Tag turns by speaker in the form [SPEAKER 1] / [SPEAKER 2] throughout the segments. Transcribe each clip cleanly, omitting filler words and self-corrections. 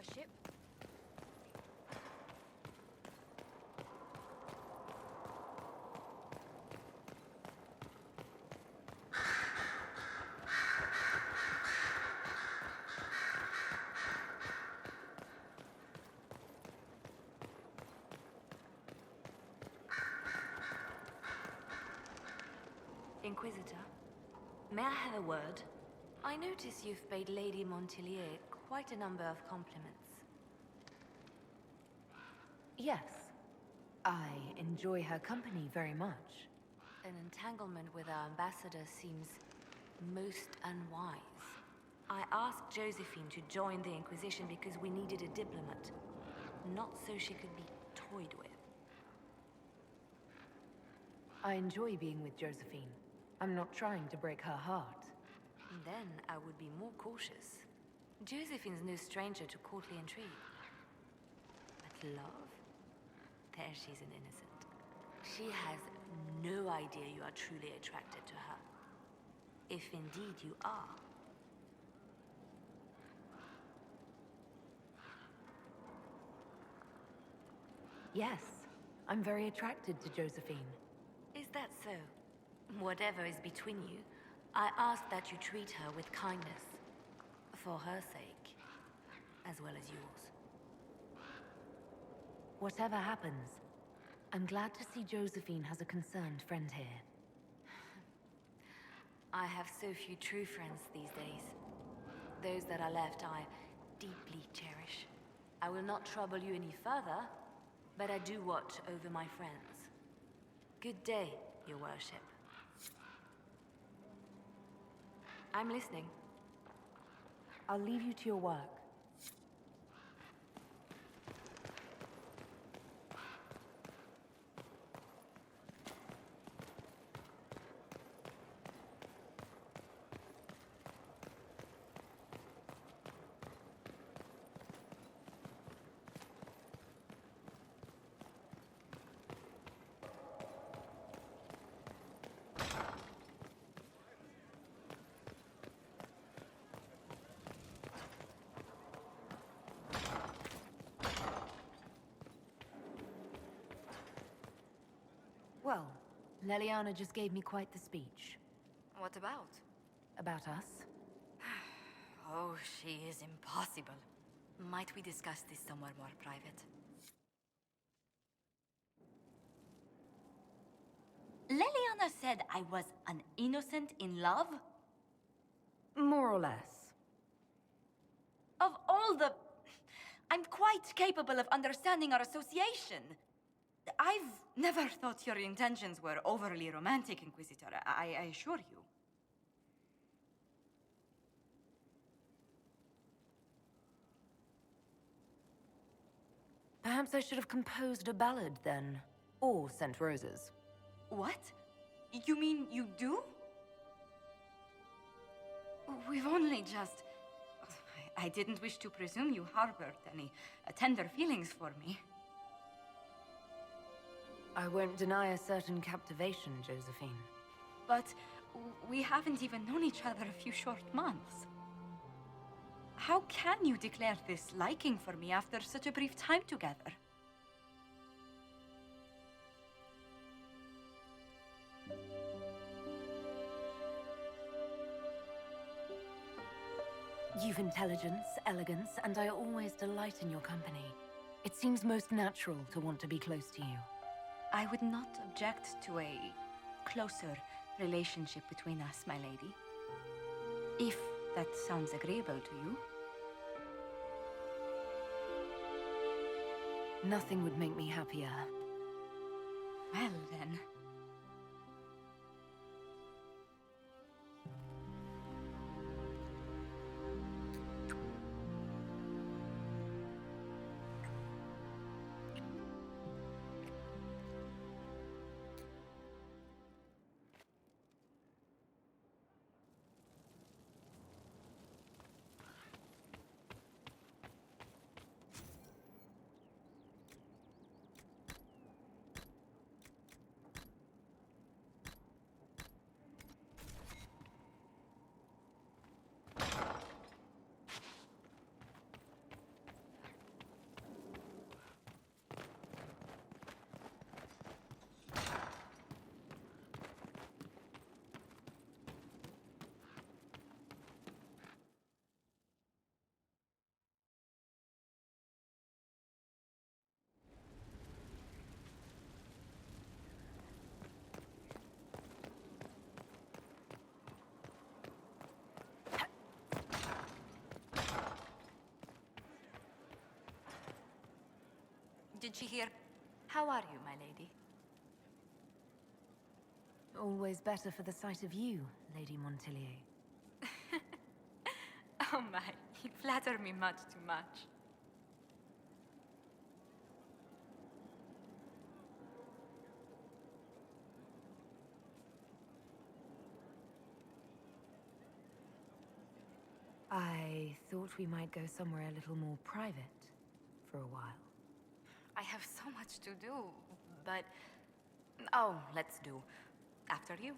[SPEAKER 1] worship. Inquisitor, may I have a word? I notice you've paid Lady Montelier quite a number of compliments.
[SPEAKER 2] Yes. I enjoy her company very much.
[SPEAKER 1] An entanglement with our ambassador seems most unwise. I asked Josephine to join the Inquisition because we needed a diplomat, not so she could be toyed with.
[SPEAKER 2] I enjoy being with Josephine. I'm not trying to break her heart.
[SPEAKER 1] Then I would be more cautious. Josephine's no stranger to courtly intrigue. But love? There she's an innocent. She has no idea you are truly attracted to her. If indeed you are.
[SPEAKER 2] Yes, I'm very attracted to Josephine.
[SPEAKER 1] Is that so? Whatever is between you, I ask that you treat her with kindness. For her sake, as well as yours.
[SPEAKER 2] Whatever happens, I'm glad to see Josephine has a concerned friend here.
[SPEAKER 1] I have so few true friends these days. Those that are left I deeply cherish. I will not trouble you any further, but I do watch over my friends. Good day, your worship. I'm listening.
[SPEAKER 2] I'll leave you to your work. Well, Leliana just gave me quite the speech.
[SPEAKER 1] What about?
[SPEAKER 2] About us.
[SPEAKER 1] Oh, she is impossible. Might we discuss this somewhere more private?
[SPEAKER 3] Leliana said I was an innocent in love?
[SPEAKER 2] More or less.
[SPEAKER 3] Of all the... I'm quite capable of understanding our association. I've never thought your intentions were overly romantic, Inquisitor. I assure you.
[SPEAKER 2] Perhaps I should have composed a ballad then. Or sent roses.
[SPEAKER 3] What? You mean you do? We've only just... I didn't wish to presume you harbored any tender feelings for me.
[SPEAKER 2] I won't deny a certain captivation, Josephine.
[SPEAKER 3] But we haven't even known each other a few short months. How can you declare this liking for me after such a brief time together?
[SPEAKER 2] You've intelligence, elegance, and I always delight in your company. It seems most natural to want to be close to you.
[SPEAKER 3] I would not object to a closer relationship between us, my lady. If that sounds agreeable to you.
[SPEAKER 2] Nothing would make me happier.
[SPEAKER 3] Well, then. Isn't she here? How are you, my lady?
[SPEAKER 2] Always better for the sight of you, Lady Montilier.
[SPEAKER 3] Oh my, you flatter me much too much.
[SPEAKER 2] I thought we might go somewhere a little more private for a while.
[SPEAKER 3] I have so much to do, but... Oh, let's do. After you.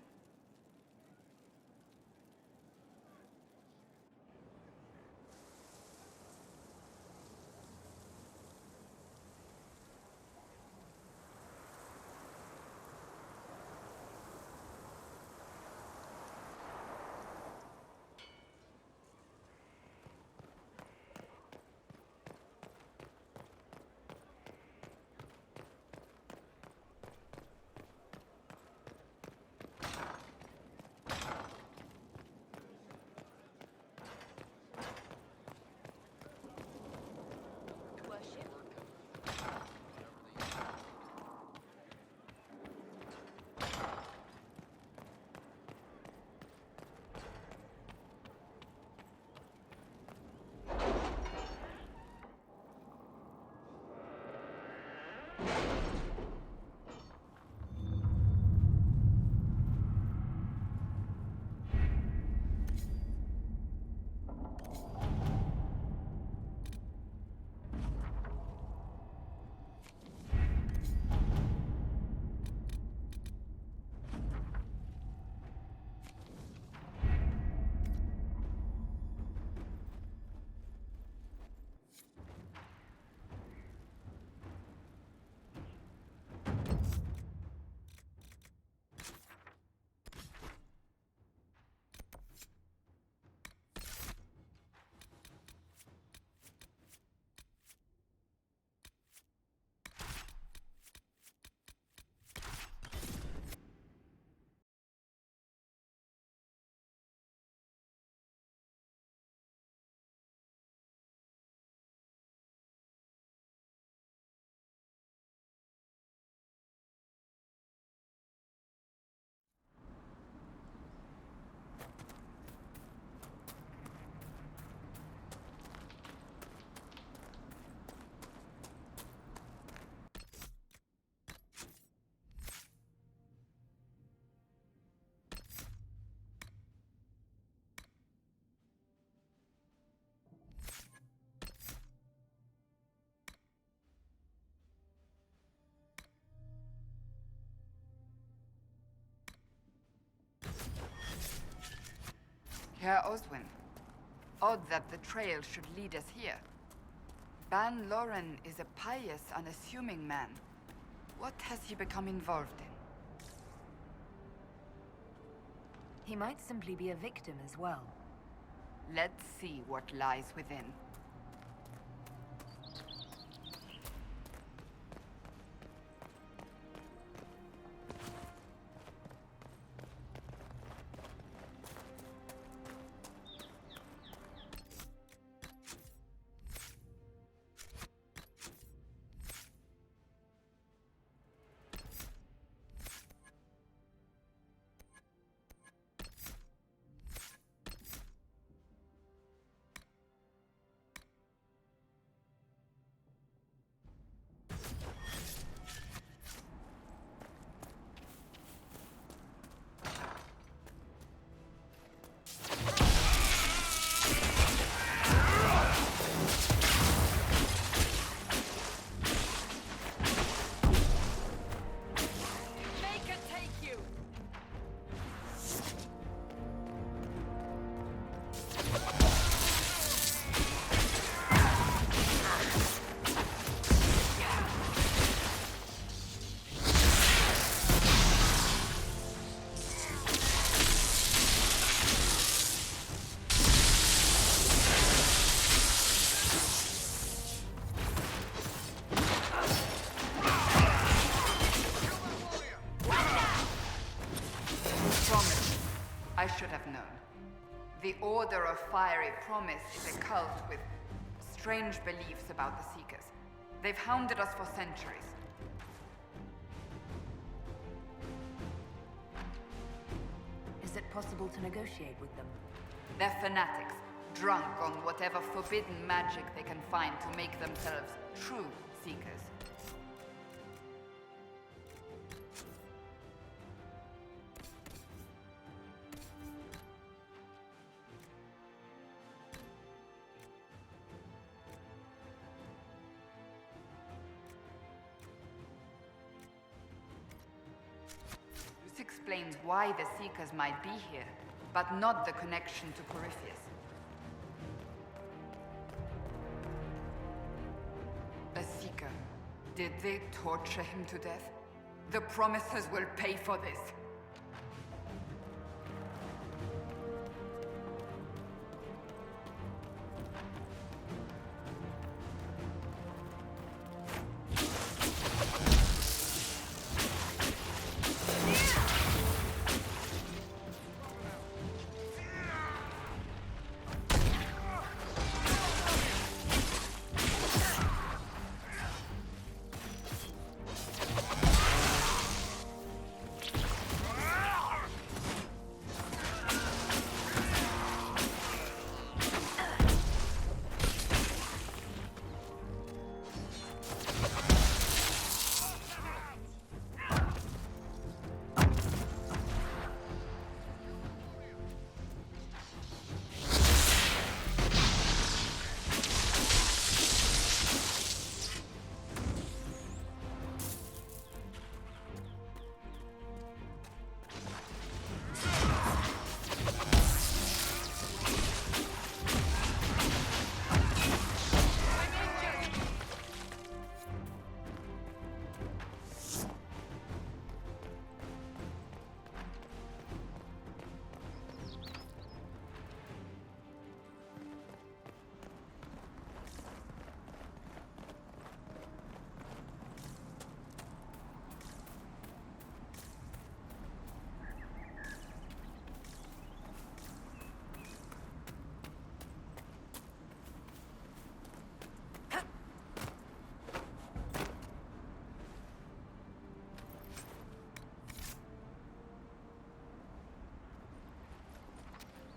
[SPEAKER 4] Herr Oswin, odd that the trail should lead us here. Ban Loren is a pious, unassuming man. What has he become involved in?
[SPEAKER 2] He might simply be a victim as well.
[SPEAKER 4] Let's see what lies within. I should have known. The Order of Fiery Promise is a cult with strange beliefs about the Seekers. They've hounded us for centuries.
[SPEAKER 2] Is it possible to negotiate with them?
[SPEAKER 4] They're fanatics, drunk on whatever forbidden magic they can find to make themselves true Seekers. This explains why the Seekers might be here, but not the connection to Corypheus. A Seeker. Did they torture him to death? The Promisers will pay for this.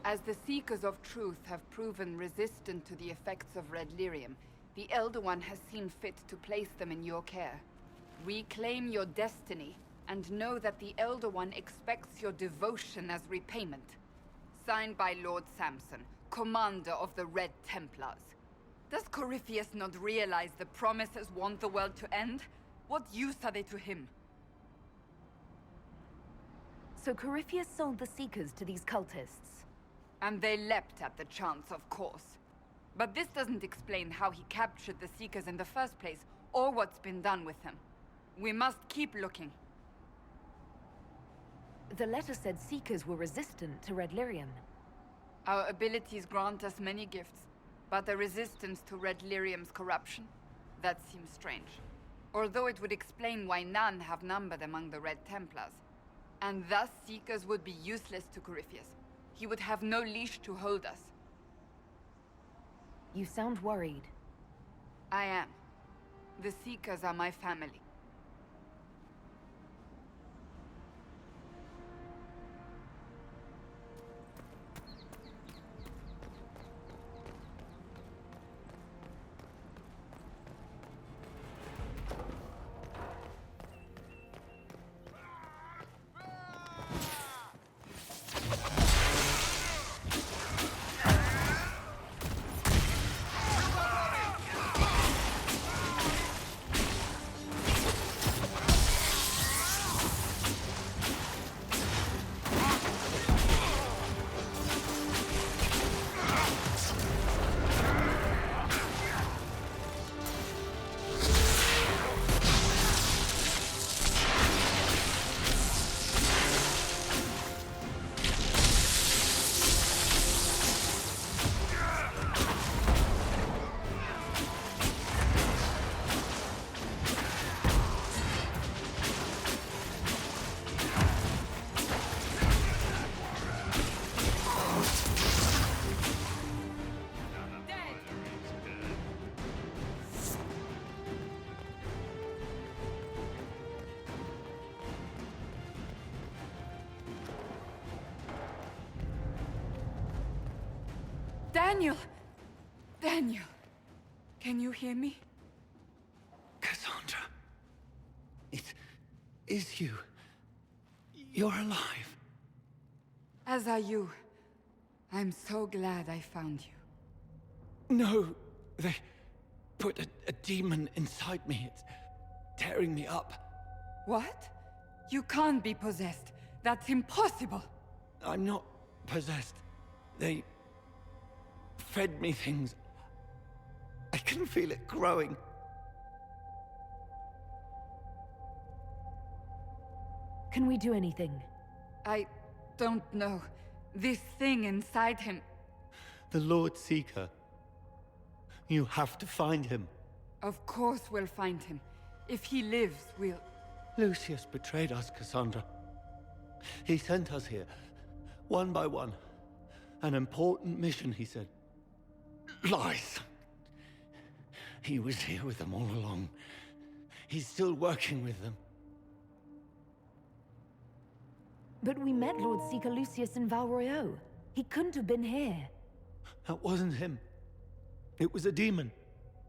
[SPEAKER 4] As the Seekers of Truth have proven resistant to the effects of red lyrium, the Elder One has seen fit to place them in your care. Reclaim your destiny, and know that the Elder One expects your devotion as repayment. Signed by Lord Samson, Commander of the Red Templars. Does Corypheus not realize the Promisers want the world to end? What use are they to him?
[SPEAKER 2] So Corypheus sold the Seekers to these cultists.
[SPEAKER 4] And they leapt at the chance, of course. But this doesn't explain how he captured the Seekers in the first place, or what's been done with them. We must keep looking.
[SPEAKER 2] The letter said Seekers were resistant to red lyrium.
[SPEAKER 4] Our abilities grant us many gifts, but a resistance to red lyrium's corruption? That seems strange. Although it would explain why none have numbered among the Red Templars. And thus Seekers would be useless to Corypheus. He would have no leash to hold us.
[SPEAKER 2] You sound worried.
[SPEAKER 4] I am. The Seekers are my family. Daniel! Daniel! Can you hear me?
[SPEAKER 5] Cassandra. It is you. You're alive.
[SPEAKER 4] As are you. I'm so glad I found you.
[SPEAKER 5] No, they put a demon inside me. It's tearing me up.
[SPEAKER 4] What? You can't be possessed. That's impossible.
[SPEAKER 5] I'm not possessed. They fed me things. I can feel it growing.
[SPEAKER 2] Can we do anything?
[SPEAKER 4] I don't know. This thing inside him...
[SPEAKER 5] The Lord Seeker. You have to find him.
[SPEAKER 4] Of course we'll find him. If he lives, we'll...
[SPEAKER 5] Lucius betrayed us, Cassandra. He sent us here, one by one. An important mission, he said. Lies. He was here with them all along. He's still working with them.
[SPEAKER 2] But we met Lord Seeker Lucius in Val Royeaux. He couldn't have been here.
[SPEAKER 5] That wasn't him. It was a demon,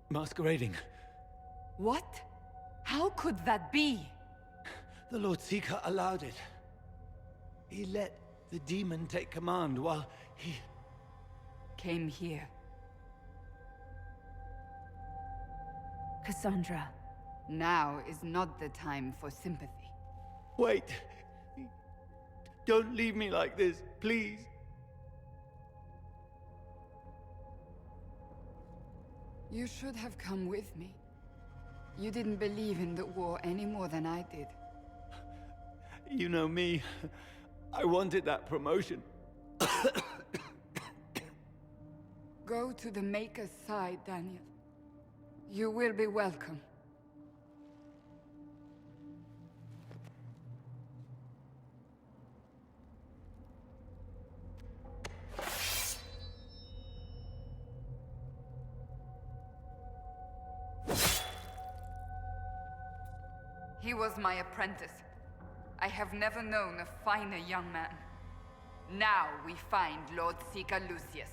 [SPEAKER 5] masquerading.
[SPEAKER 4] What? How could that be?
[SPEAKER 5] The Lord Seeker allowed it. He let the demon take command while he...
[SPEAKER 4] Came here.
[SPEAKER 2] Cassandra.
[SPEAKER 4] Now is not the time for sympathy.
[SPEAKER 5] Wait! Don't leave me like this, please.
[SPEAKER 4] You should have come with me. You didn't believe in the war any more than I did.
[SPEAKER 5] You know me. I wanted that promotion.
[SPEAKER 4] Go to the Maker's side, Daniel. You will be welcome. He was my apprentice. I have never known a finer young man. Now we find Lord Seeker Lucius.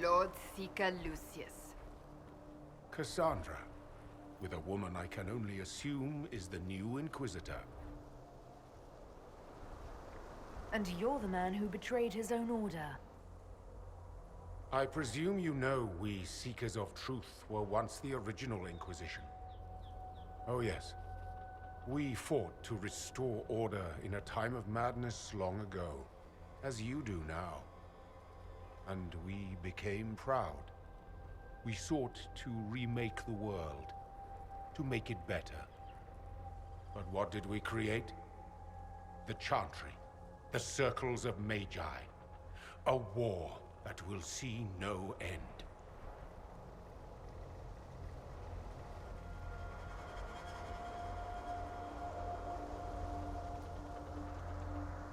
[SPEAKER 4] Lord Seeker Lucius.
[SPEAKER 6] Cassandra, with a woman I can only assume is the new Inquisitor.
[SPEAKER 2] And you're the man who betrayed his own order.
[SPEAKER 6] I presume you know we Seekers of Truth were once the original Inquisition. Oh yes. We fought to restore order in a time of madness long ago, as you do now. And we became proud. We sought to remake the world, to make it better. But what did we create? The Chantry, the Circles of Magi. A war that will see no end.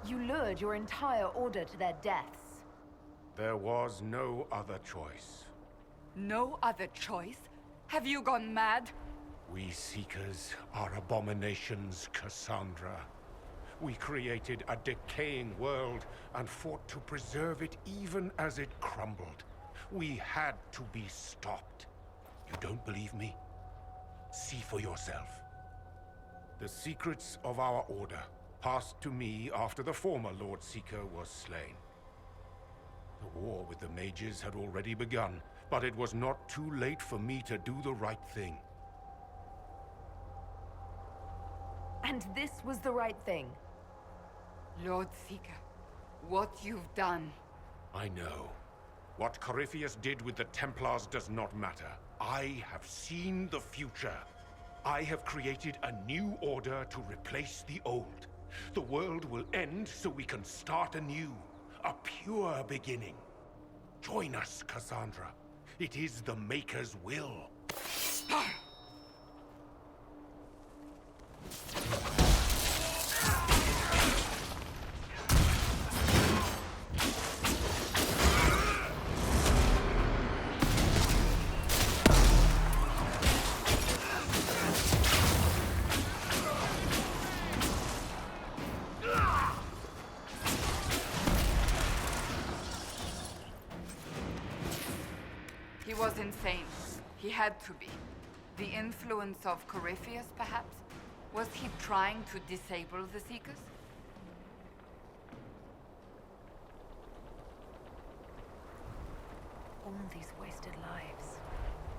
[SPEAKER 2] You lured your entire order to their deaths.
[SPEAKER 6] There was no other choice.
[SPEAKER 4] No other choice? Have you gone mad?
[SPEAKER 6] We Seekers are abominations, Cassandra. We created a decaying world and fought to preserve it even as it crumbled. We had to be stopped. You don't believe me? See for yourself. The secrets of our order passed to me after the former Lord Seeker was slain. The war with the mages had already begun, but it was not too late for me to do the right thing.
[SPEAKER 2] And this was the right thing.
[SPEAKER 4] Lord Seeker, what you've done.
[SPEAKER 6] I know. What Corypheus did with the Templars does not matter. I have seen the future. I have created a new order to replace the old. The world will end so we can start anew. A pure beginning. Join us, Cassandra. It is the Maker's will.
[SPEAKER 4] He was insane. He had to be. The influence of Corypheus, perhaps? Was he trying to disable the Seekers?
[SPEAKER 2] All these wasted lives.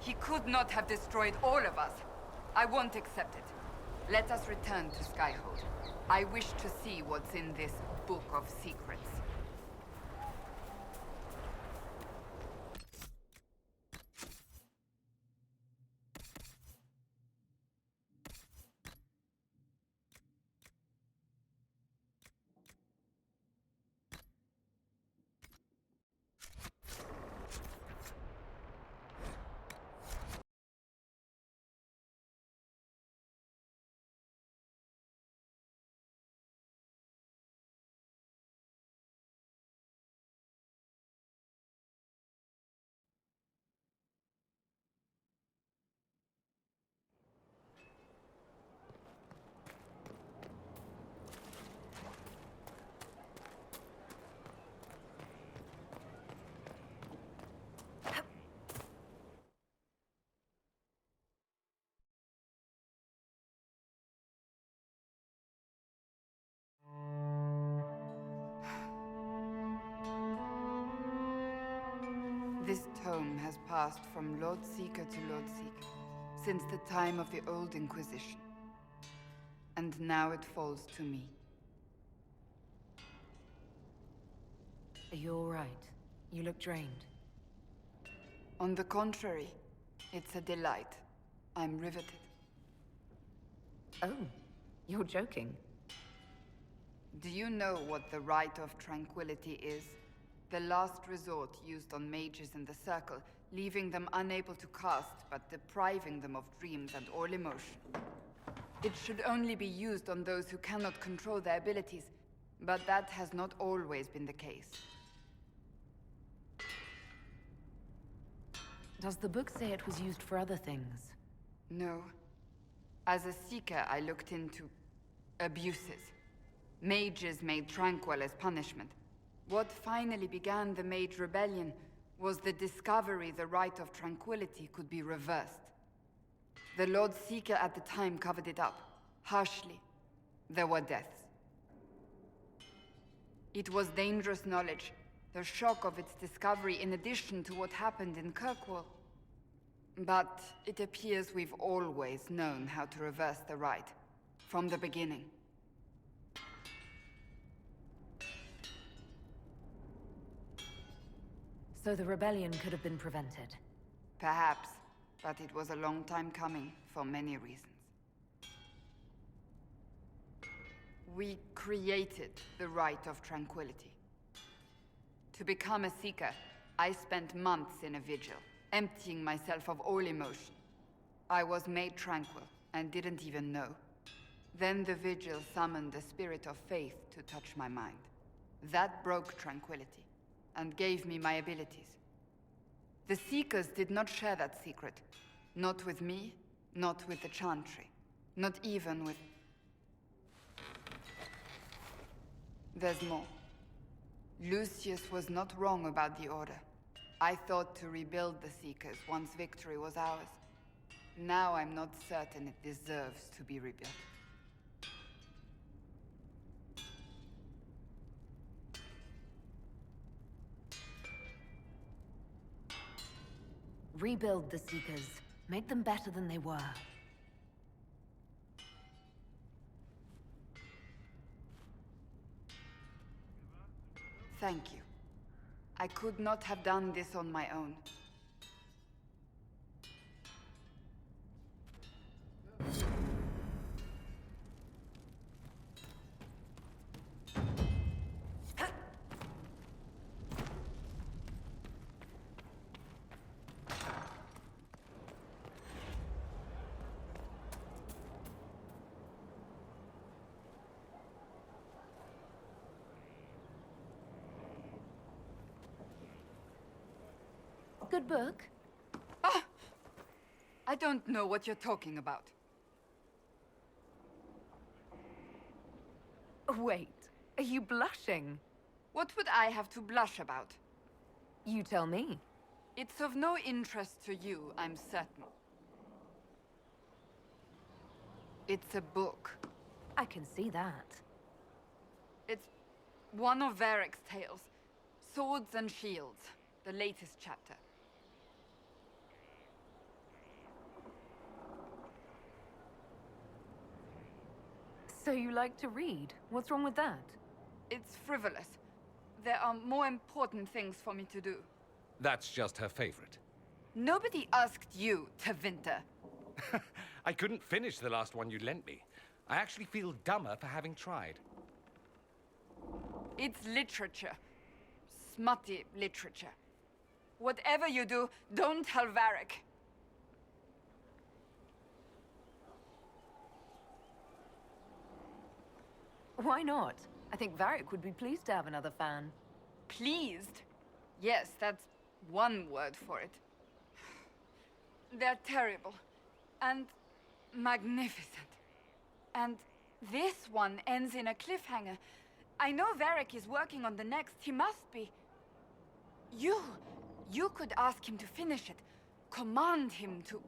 [SPEAKER 4] He could not have destroyed all of us. I won't accept it. Let us return to Skyhold. I wish to see what's in this Book of Secrets. This tome has passed from Lord Seeker to Lord Seeker, since the time of the old Inquisition. And now it falls to me.
[SPEAKER 2] Are you all right? You look drained.
[SPEAKER 4] On the contrary, it's a delight. I'm riveted.
[SPEAKER 2] Oh, you're joking.
[SPEAKER 4] Do you know what the Rite of Tranquility is? The last resort used on mages in the Circle, leaving them unable to cast, but depriving them of dreams and all emotion. It should only be used on those who cannot control their abilities, but that has not always been the case.
[SPEAKER 2] Does the book say it was used for other things?
[SPEAKER 4] No. As a Seeker, I looked into abuses. Mages made Tranquil as punishment. What finally began the Mage Rebellion was the discovery the Rite of Tranquility could be reversed. The Lord Seeker at the time covered it up, harshly. There were deaths. It was dangerous knowledge, the shock of its discovery in addition to what happened in Kirkwall. But it appears we've always known how to reverse the Rite, from the beginning.
[SPEAKER 2] So the rebellion could have been prevented.
[SPEAKER 4] Perhaps, but it was a long time coming, for many reasons. We created the Rite of Tranquility. To become a Seeker, I spent months in a vigil, emptying myself of all emotion. I was made tranquil, and didn't even know. Then the vigil summoned the spirit of faith to touch my mind. That broke tranquility, and gave me my abilities. The Seekers did not share that secret. Not with me, not with the Chantry. Not even with... There's more. Lucius was not wrong about the Order. I thought to rebuild the Seekers once victory was ours. Now I'm not certain it deserves to be rebuilt.
[SPEAKER 2] Rebuild the Seekers. Make them better than they were.
[SPEAKER 4] Thank you. I could not have done this on my own.
[SPEAKER 2] Good book.
[SPEAKER 4] Ah! I don't know what you're talking about.
[SPEAKER 2] Wait, are you blushing?
[SPEAKER 4] What would I have to blush about?
[SPEAKER 2] You tell me.
[SPEAKER 4] It's of no interest to you, I'm certain. It's a book.
[SPEAKER 2] I can see that.
[SPEAKER 4] It's one of Varric's tales. Swords and Shields, the latest chapter.
[SPEAKER 2] So you like to read? What's wrong with that?
[SPEAKER 4] It's frivolous. There are more important things for me to do.
[SPEAKER 7] That's just her favorite.
[SPEAKER 4] Nobody asked you, Tevinter.
[SPEAKER 7] I couldn't finish the last one you lent me. I actually feel dumber for having tried.
[SPEAKER 4] It's literature. Smutty literature. Whatever you do, don't tell Varric.
[SPEAKER 2] Why not? I think Varric would be pleased to have another fan.
[SPEAKER 4] Pleased? Yes, that's one word for it. They're terrible. And magnificent. And this one ends in a cliffhanger. I know Varric is working on the next. He must be. You could ask him to finish it. Command him to...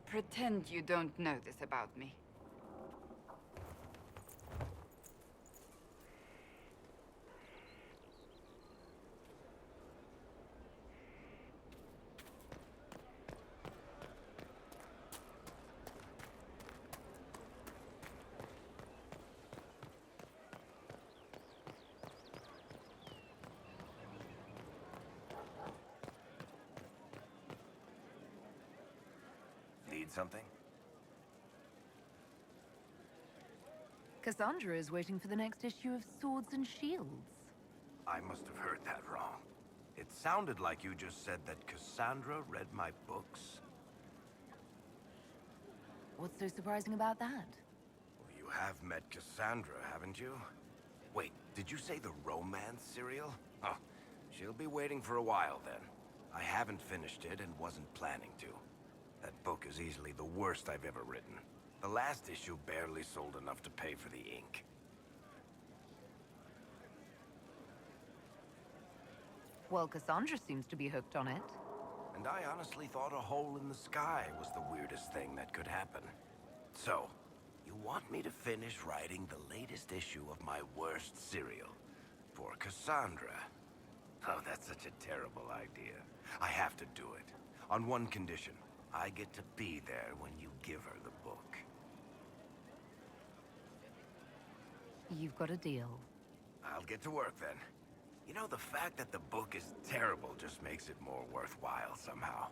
[SPEAKER 4] Pretend you don't know this about me.
[SPEAKER 8] Need something?
[SPEAKER 2] Cassandra is waiting for the next issue of Swords and Shields.
[SPEAKER 8] I must have heard that wrong. It sounded like you just said that Cassandra read my books.
[SPEAKER 2] What's so surprising about that?
[SPEAKER 8] Well, you have met Cassandra, haven't you? Wait, did you say the romance serial? Oh, she'll be waiting for a while then. I haven't finished it and wasn't planning to. That book is easily the worst I've ever written. The last issue barely sold enough to pay for the ink.
[SPEAKER 2] Well, Cassandra seems to be hooked on it.
[SPEAKER 8] And I honestly thought a hole in the sky was the weirdest thing that could happen. So, you want me to finish writing the latest issue of my worst serial for Cassandra? Oh, that's such a terrible idea. I have to do it. On one condition. I get to be there when you give her the book.
[SPEAKER 2] You've got a deal.
[SPEAKER 8] I'll get to work then. You know, the fact that the book is terrible just makes it more worthwhile somehow.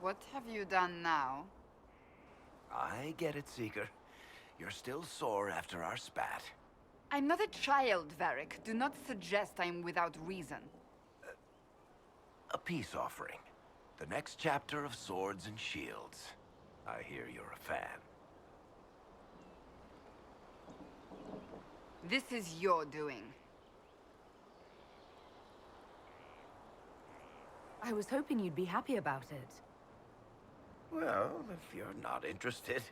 [SPEAKER 4] What have you done now?
[SPEAKER 8] I get it, Seeker. You're still sore after our spat.
[SPEAKER 4] I'm not a child, Varric. Do not suggest I am without reason.
[SPEAKER 8] A peace offering. The next chapter of Swords and Shields. I hear you're a fan.
[SPEAKER 4] This is your doing.
[SPEAKER 2] I was hoping you'd be happy about it.
[SPEAKER 8] Well, if you're not interested,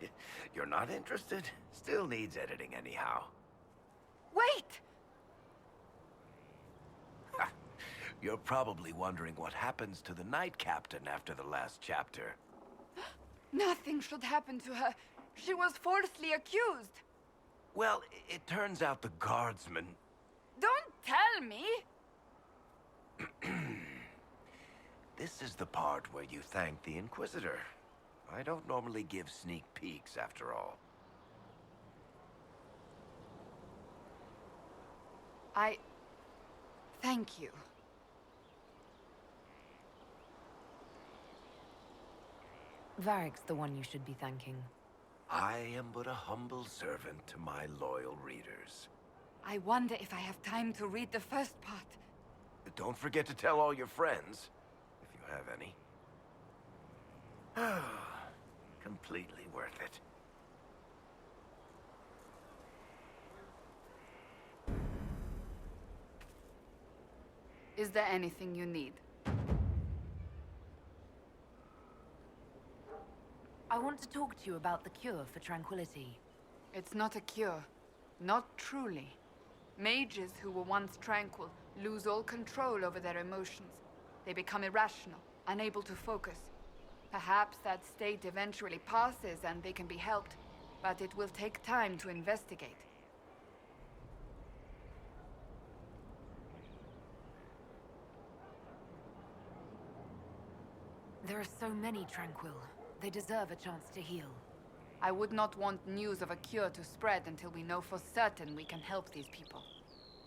[SPEAKER 8] you're not interested. Still needs editing anyhow.
[SPEAKER 4] Wait!
[SPEAKER 8] You're probably wondering what happens to the Knight Captain after the last chapter.
[SPEAKER 4] Nothing should happen to her. She was falsely accused.
[SPEAKER 8] Well, it turns out the guardsmen...
[SPEAKER 4] Don't tell me!
[SPEAKER 8] This is the part where you thank the Inquisitor. I don't normally give sneak peeks, after all.
[SPEAKER 4] Thank you.
[SPEAKER 2] Varric's the one you should be thanking.
[SPEAKER 8] I am but a humble servant to my loyal readers.
[SPEAKER 4] I wonder if I have time to read the first part.
[SPEAKER 8] Don't forget to tell all your friends, if you have any. Completely worth it.
[SPEAKER 4] Is there anything you need?
[SPEAKER 2] I want to talk to you about the cure for tranquility.
[SPEAKER 4] It's not a cure. Not truly. Mages who were once tranquil lose all control over their emotions. They become irrational, unable to focus. Perhaps that state eventually passes and they can be helped, but it will take time to investigate.
[SPEAKER 2] There are so many Tranquil. They deserve a chance to heal.
[SPEAKER 4] I would not want news of a cure to spread until we know for certain we can help these people.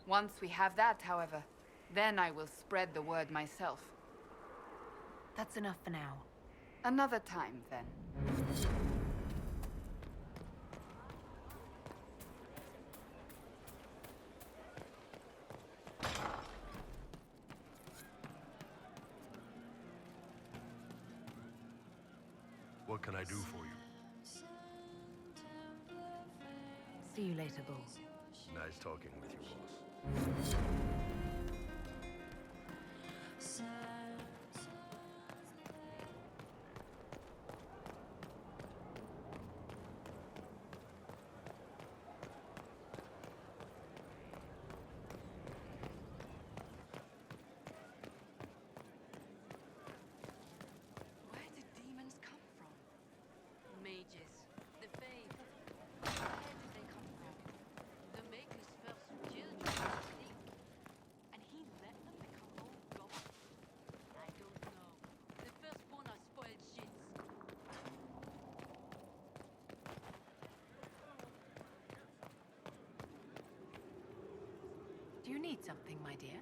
[SPEAKER 4] Once we have that, however, then I will spread the word myself.
[SPEAKER 2] That's enough for now.
[SPEAKER 4] Another time, then.
[SPEAKER 9] What can I do for you?
[SPEAKER 2] See you later, Bull.
[SPEAKER 9] Nice talking with you, boss.
[SPEAKER 3] Where did demons come from? Mages. The Fae. Where did they come from? The Maker's first children, I think. And he let them become old gods? I don't know. The firstborn are spoiled shits.
[SPEAKER 2] Do you need something, my dear?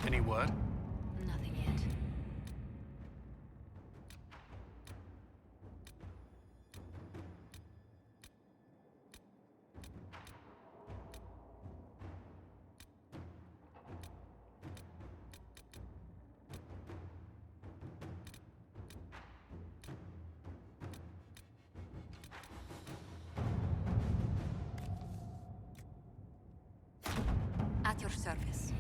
[SPEAKER 9] Any word?
[SPEAKER 2] Nothing yet.
[SPEAKER 3] At your service.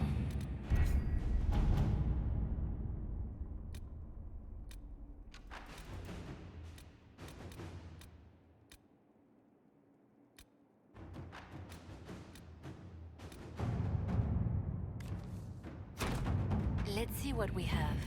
[SPEAKER 1] Let's see what we have.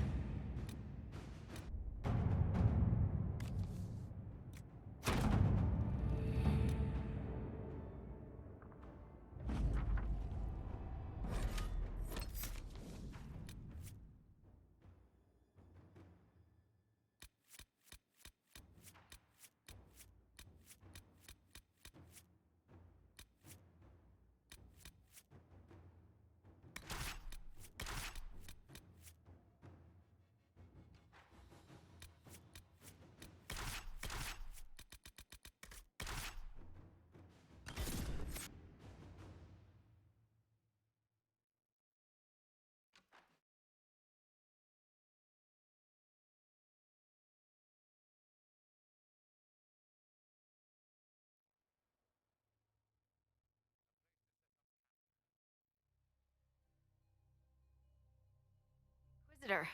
[SPEAKER 10] Inquisitor,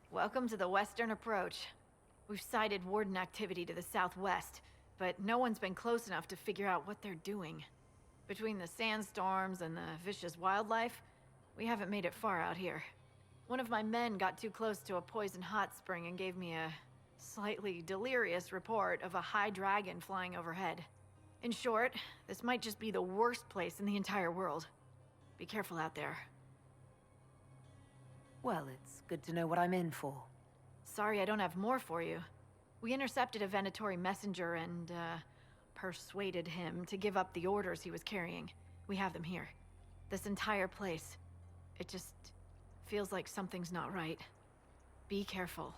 [SPEAKER 10] welcome to the Western Approach. We've sighted Warden activity to the southwest, but no one's been close enough to figure out what they're doing. Between the sandstorms and the vicious wildlife, we haven't made it far out here. One of my men got too close to a poison hot spring and gave me a slightly delirious report of a high dragon flying overhead. In short, this might just be the worst place in the entire world. Be careful out there.
[SPEAKER 2] Well, it's good to know what I'm in for.
[SPEAKER 10] Sorry I don't have more for you. We intercepted a Venatori messenger and, persuaded him to give up the orders he was carrying. We have them here. This entire place. It just feels like something's not right. Be careful.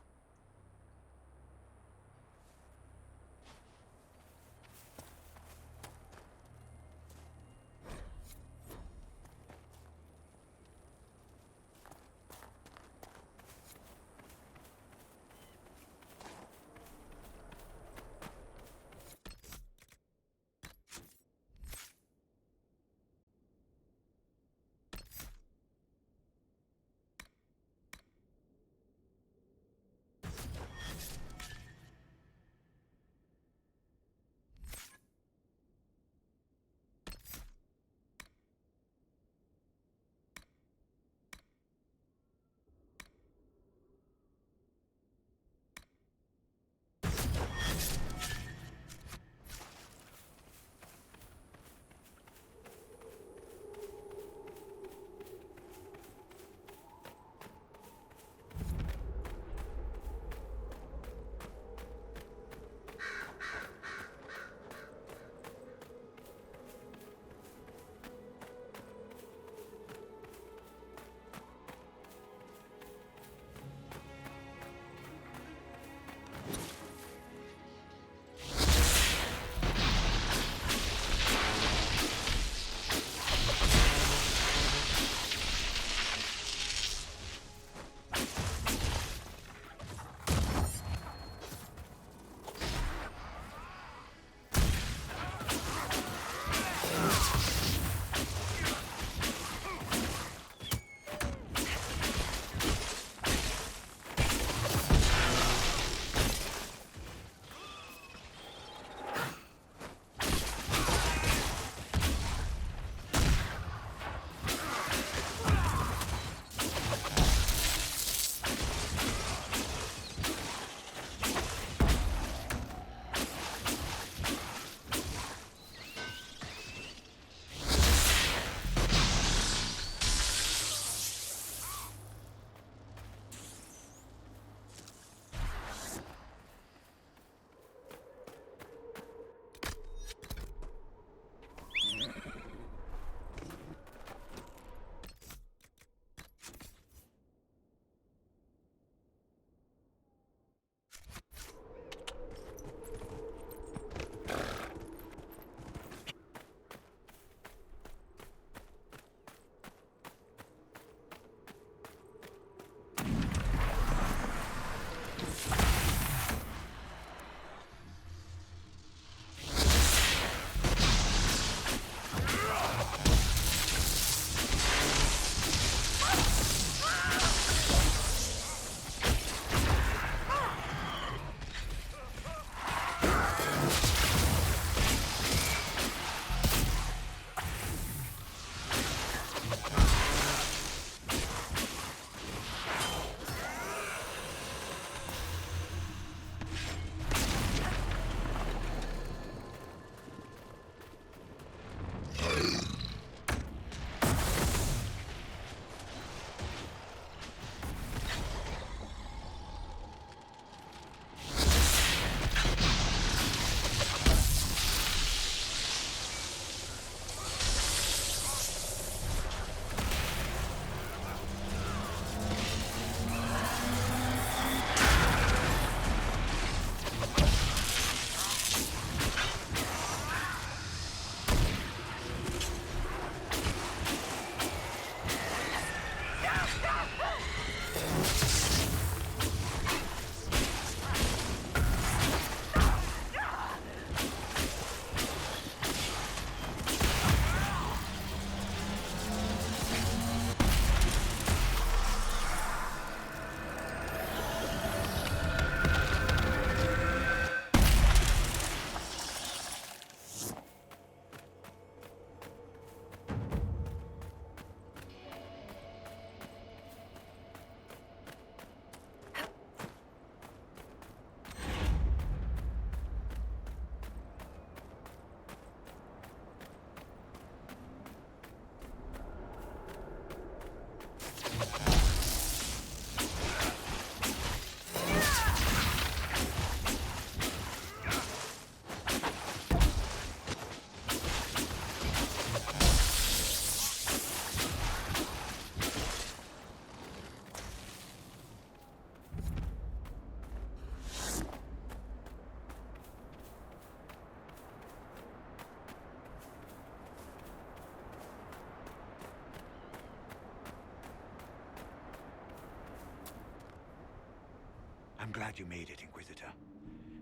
[SPEAKER 11] I'm glad you made it, Inquisitor.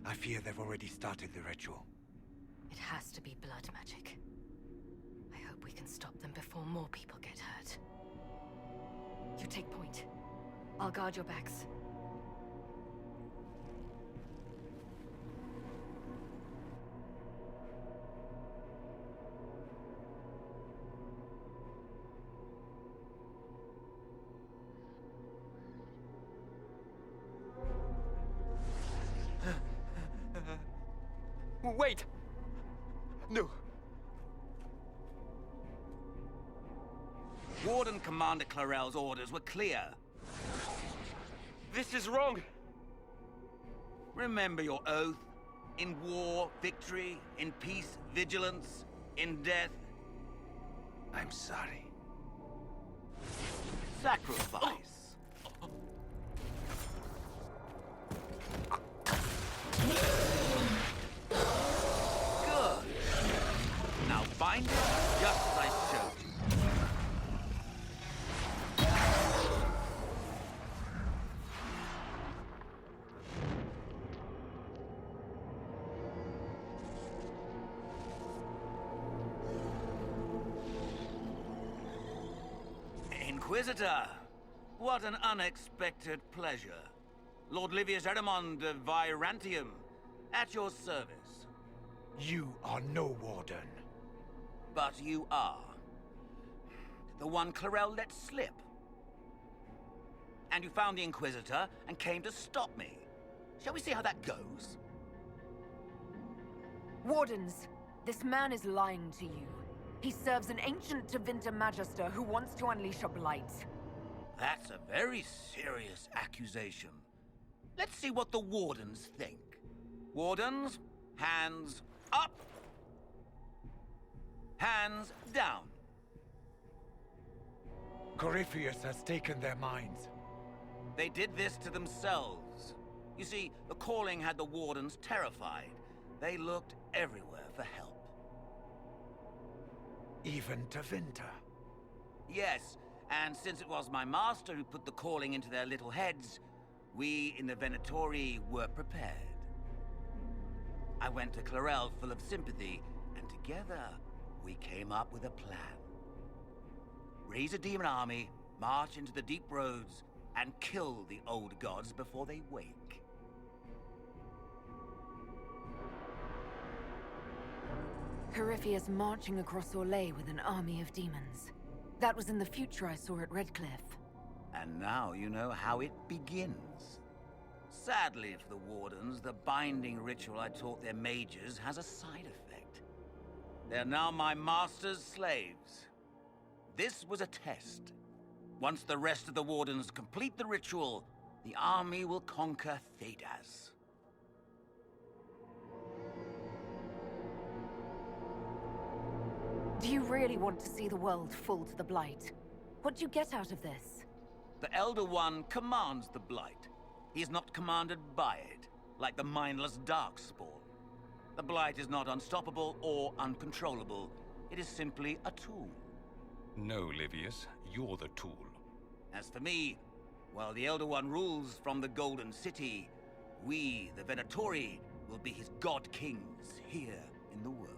[SPEAKER 11] I fear they've already started the ritual.
[SPEAKER 2] It has to be blood magic. I hope we can stop them before more people get hurt. You take point. I'll guard your backs.
[SPEAKER 11] Wait! No.
[SPEAKER 8] Warden Commander Clarel's orders were clear.
[SPEAKER 11] This is wrong!
[SPEAKER 8] Remember your oath. In war, victory. In peace, vigilance. In death,
[SPEAKER 11] I'm sorry.
[SPEAKER 8] sacrifice. Good. Now bind it just as I showed you. Inquisitor, what an unexpected pleasure. Lord Livius Eramond of Virantium, at your service.
[SPEAKER 11] You are no warden.
[SPEAKER 8] But you are. The one Clarel let slip. And you found the Inquisitor and came to stop me. Shall we see how that goes?
[SPEAKER 2] Wardens, this man is lying to you. He serves an ancient Tevinter Magister who wants to unleash a blight.
[SPEAKER 8] That's a very serious accusation. Let's see what the Wardens think. Wardens, hands up. Hands down.
[SPEAKER 11] Corypheus has taken their minds.
[SPEAKER 8] They did this to themselves. You see, the calling had the Wardens terrified. They looked everywhere for help.
[SPEAKER 11] Even Tevinter.
[SPEAKER 8] Yes, and since it was my master who put the calling into their little heads, we in the Venatori were prepared. I went to Clarel full of sympathy, and together we came up with a plan. Raise a demon army, march into the deep roads, and kill the old gods before they wake.
[SPEAKER 2] Corypheus marching across Orlais with an army of demons. That was in the future I saw at Redcliffe.
[SPEAKER 8] And now you know how it begins. Sadly for the Wardens, the binding ritual I taught their mages has a side effect. They're now my master's slaves. This was a test. Once the rest of the Wardens complete the ritual, the army will conquer Thedas.
[SPEAKER 2] Do you really want to see the world fall to the Blight? What do you get out of this?
[SPEAKER 8] The Elder One commands the Blight. He is not commanded by it, like the mindless Darkspawn. The Blight is not unstoppable or uncontrollable. It is simply a tool.
[SPEAKER 7] No, Livius, you're the tool.
[SPEAKER 8] As for me, while the Elder One rules from the Golden City, we, the Venatori, will be his god-kings here in the world.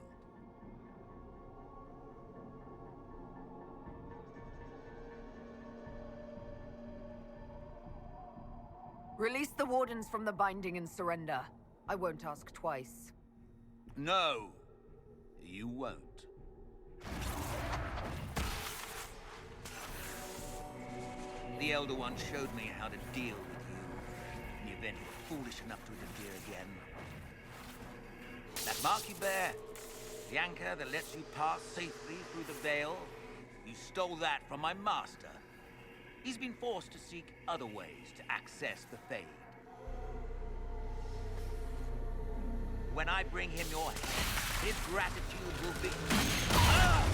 [SPEAKER 2] Release the Wardens from the binding and surrender. I won't ask twice.
[SPEAKER 8] No, you won't. The Elder One showed me how to deal with you, in the event you were foolish enough to interfere again. That mark you bear, the anchor that lets you pass safely through the veil, you stole that from my master. He's been forced to seek other ways to access the Fade. When I bring him your hand, his gratitude will be... Ah!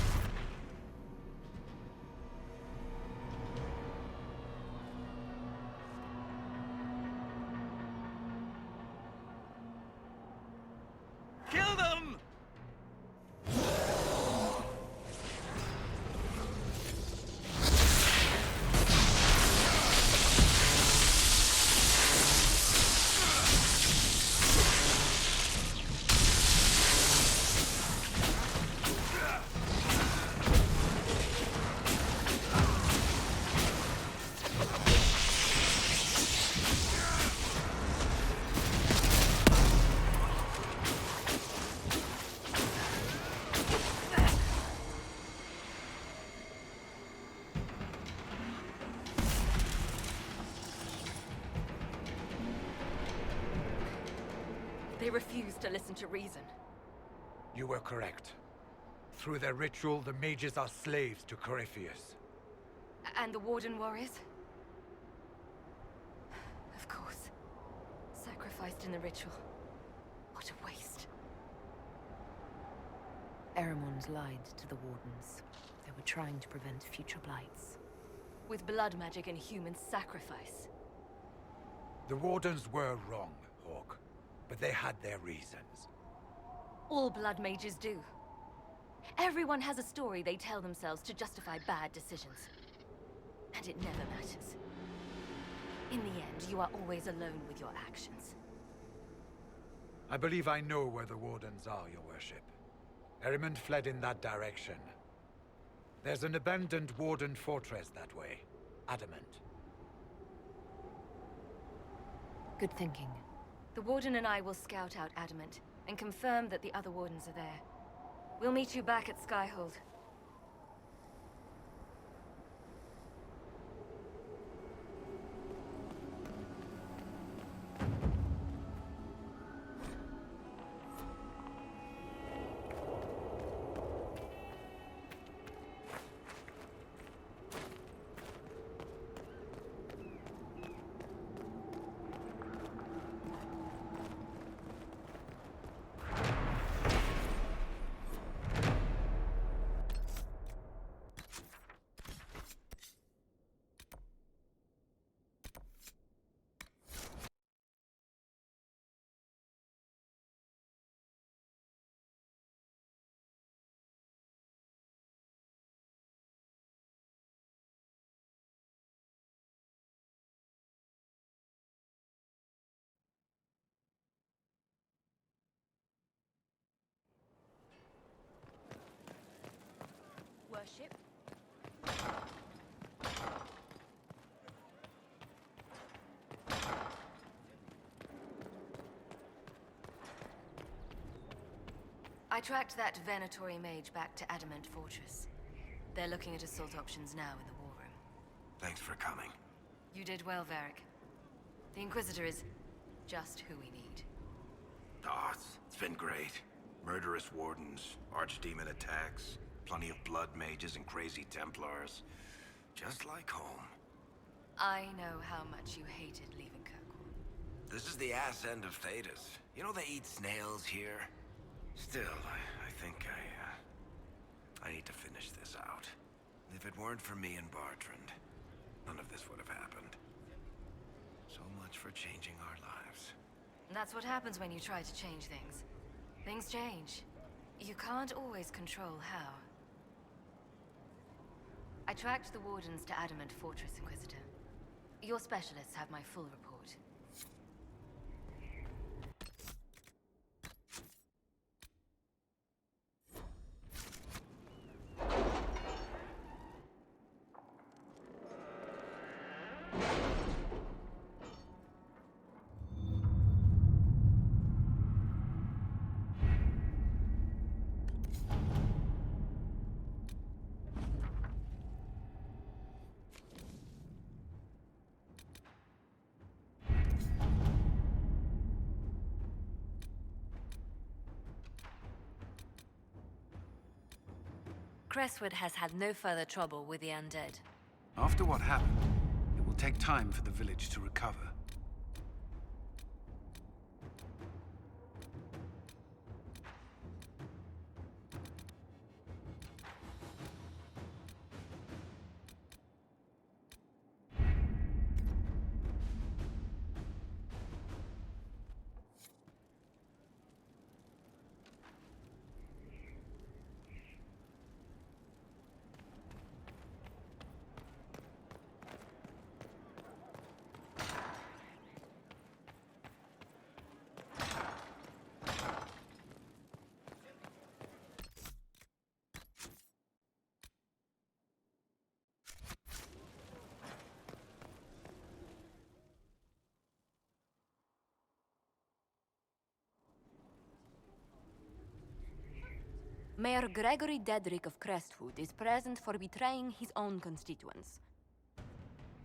[SPEAKER 8] Kill them!
[SPEAKER 3] refuse to listen to reason.
[SPEAKER 11] You were correct. Through their ritual, the mages are slaves to Corypheus.
[SPEAKER 3] And the Warden warriors? Of course. Sacrificed in the ritual. What a waste.
[SPEAKER 1] Eremon's lied to the Wardens. They were trying to prevent future blights.
[SPEAKER 3] With blood magic and human sacrifice.
[SPEAKER 11] The Wardens were wrong, Hawke. But they had their reasons.
[SPEAKER 3] All blood mages do. Everyone has a story they tell themselves to justify bad decisions. And it never matters. In the end, you are always alone with your actions.
[SPEAKER 11] I believe I know where the Wardens are, Your Worship. Eremond fled in that direction. There's an abandoned Warden fortress that way. Adamant.
[SPEAKER 1] Good thinking.
[SPEAKER 3] The Warden and I will scout out Adamant, and confirm that the other Wardens are there. We'll meet you back at Skyhold. Worship. I tracked that Venatori mage back to Adamant Fortress. They're looking at assault options now in the war room.
[SPEAKER 8] Thanks for coming.
[SPEAKER 3] You did well, Varric. The Inquisitor is just who we need.
[SPEAKER 8] Oh, it's been great. Murderous Wardens, Archdemon attacks, plenty of blood mages and crazy Templars. Just like home.
[SPEAKER 3] I know how much you hated leaving Kirkwall.
[SPEAKER 8] This is the ass end of Thedas. You know they eat snails here? Still, I think I need to finish this out. If it weren't for me and Bartrand, none of this would have happened. So much for changing our lives.
[SPEAKER 3] And that's what happens when you try to change things. Things change. You can't always control how. I tracked the Wardens to Adamant Fortress, Inquisitor. Your specialists have my full report.
[SPEAKER 1] Crestwood has had no further trouble with the undead.
[SPEAKER 12] After what happened, it will take time for the village to recover.
[SPEAKER 1] Mayor Gregory Dedrick of Crestwood is present for betraying his own constituents.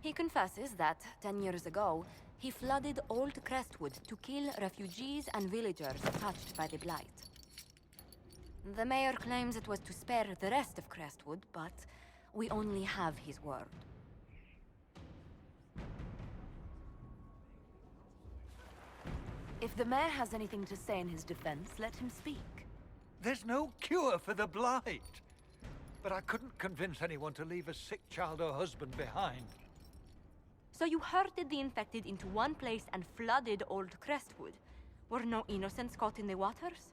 [SPEAKER 3] He confesses that, 10 years ago, he flooded Old Crestwood to kill refugees and villagers touched by the Blight. The mayor claims it was to spare the rest of Crestwood, but we only have his word.
[SPEAKER 1] If the mayor has anything to say in his defense, let him speak.
[SPEAKER 11] There's no cure for the Blight. But I couldn't convince anyone to leave a sick child or husband behind.
[SPEAKER 3] So you herded the infected into one place and flooded Old Crestwood. Were no innocents caught in the waters?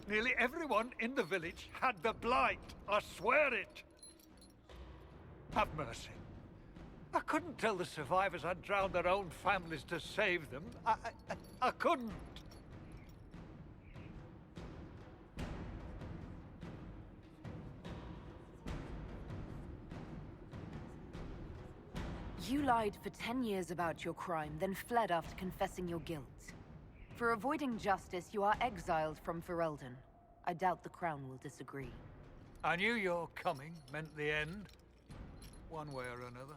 [SPEAKER 11] Nearly everyone in the village had the Blight. I swear it. Have mercy. I couldn't tell the survivors I'd drowned their own families to save them. I couldn't.
[SPEAKER 1] You lied for 10 years about your crime, then fled after confessing your guilt. For avoiding justice, you are exiled from Ferelden. I doubt the Crown will disagree.
[SPEAKER 11] I knew your coming meant the end, one way or another.